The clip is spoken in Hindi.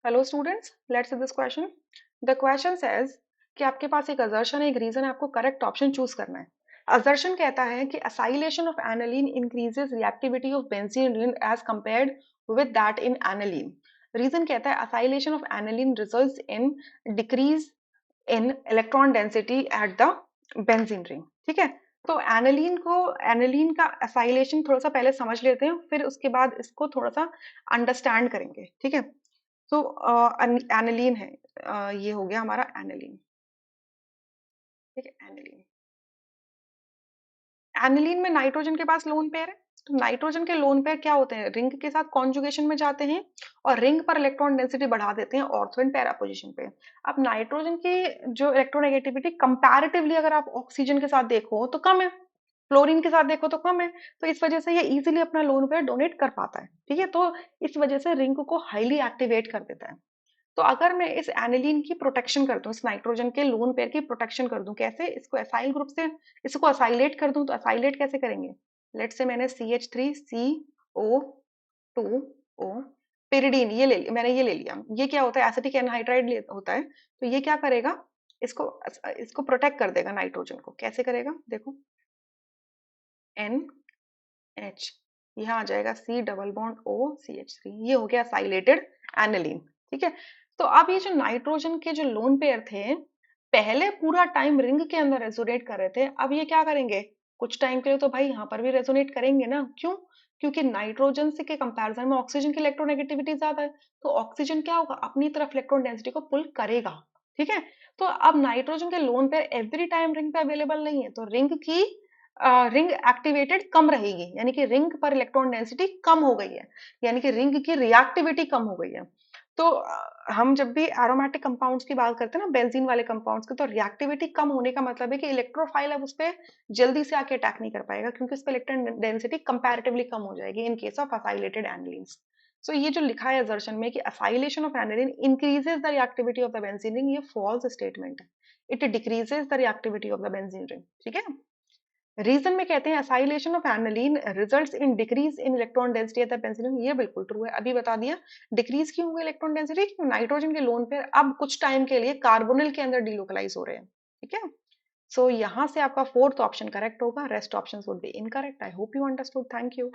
Hello students, let's see this question. The question says कि आपके पास एक असर्शन है, एक रीजन है, आपको करेक्ट ऑप्शन चूज करना है। असर्शन कहता है कि acylation of aniline increases reactivity of benzene ring as compared with that in aniline. Reason कहता है acylation of aniline results in decrease in electron density at the benzene ring. ठीक है, तो एनालीन का असाइलेशन थोड़ा सा पहले समझ लेते हैं, फिर उसके बाद इसको थोड़ा सा अंडरस्टैंड करेंगे। ठीक है, तो एनिलीन है। ये हो गया हमारा एनिलीन। ठीक है, एनिलीन। एनिलीन में नाइट्रोजन के पास लोन पेयर है। तो नाइट्रोजन के लोन पेयर क्या होते हैं, रिंग के साथ कॉन्जुगेशन में जाते हैं और रिंग पर इलेक्ट्रॉन डेंसिटी बढ़ा देते हैं ऑर्थो एंड पैरा पोजीशन पे। अब नाइट्रोजन की जो इलेक्ट्रोनेगेटिविटी कंपैरेटिवली अगर आप ऑक्सीजन के साथ देखो तो कम है, फ्लोरीन के साथ देखो तो कम है। तो इस वजह से ये इजीली अपना लोन पेयर डोनेट कर पाता है। ठीक है, तो इस वजह से रिंग को हाईली एक्टिवेट कर देता है। तो अगर मैं इस एनिलीन की प्रोटेक्शन कर दूं, इस नाइट्रोजन के लोन पेयर की प्रोटेक्शन कर दूं, कैसे, इसको एसाइल ग्रुप से इसको असाइलेट कर दूं, तो असाइलेट कैसे करेंगे। लेट से मैंने CH3CO2O पिरिडीन मैंने ये ले लिया। ये क्या होता है, एसिटिक एनहाइड्राइड होता है। तो ये क्या करेगा, इसको इसको प्रोटेक्ट कर देगा नाइट्रोजन को। कैसे करेगा, देखो, NH, यहाँ आ जाएगा C double bond O CH3। ये हो गया साइलेटेड एनिलीन। ठीक है, तो अब ये जो नाइट्रोजन के जो लोन पेयर थे, पहले पूरा टाइम रिंग के अंदर रेजोनेट कर रहे थे, अब ये क्या करेंगे, कुछ टाइम के लिए तो भाई यहाँ पर भी रेजोनेट करेंगे ना। क्यों, क्योंकि नाइट्रोजन से के कंपैरिजन में ऑक्सीजन की इलेक्ट्रोनेगेटिविटी ज्यादा है। तो ऑक्सीजन क्या होगा, अपनी तरफ इलेक्ट्रॉन डेंसिटी को पुल करेगा। ठीक है, तो अब नाइट्रोजन के lone pair every time ring पे अवेलेबल नहीं है, तो रिंग एक्टिवेटेड कम रहेगी, यानी कि रिंग पर इलेक्ट्रॉन डेंसिटी कम हो गई है, यानी कि रिंग की रिएक्टिविटी कम हो गई है। तो हम जब भी एरोमेटिक कंपाउंड्स की बात करते हैं ना, बेंजीन वाले कंपाउंड्स की, तो रिएक्टिविटी कम होने का मतलब है कि इलेक्ट्रोफाइल अब उस पर जल्दी से आके अटैक नहीं कर पाएगा, क्योंकि उस पर इलेक्ट्रॉन डेंसिटी कंपैरेटिवली कम हो जाएगी इन केस ऑफ असाइलेटेड एनिलीन्स। सो ये जो लिखा है असर्शन में कि acylation of aniline increases the reactivity of the benzene ring, ये फॉल्स स्टेटमेंट है। It decreases the reactivity of the benzene ring. ठीक है, रीजन में कहते हैं acylation of aniline results in decrease in electron density at the penicillin. ये बिल्कुल ट्रू है, अभी बता दिया। डिक्रीज क्यों हुई इलेक्ट्रॉन डेंसिटी, नाइट्रोजन के लोन पेयर अब कुछ टाइम के लिए कार्बोनिल के अंदर डिलोकलाइज हो रहे हैं। ठीक है, सो यहां से आपका फोर्थ ऑप्शन करेक्ट होगा, rest options would be incorrect. I hope you understood, thank you.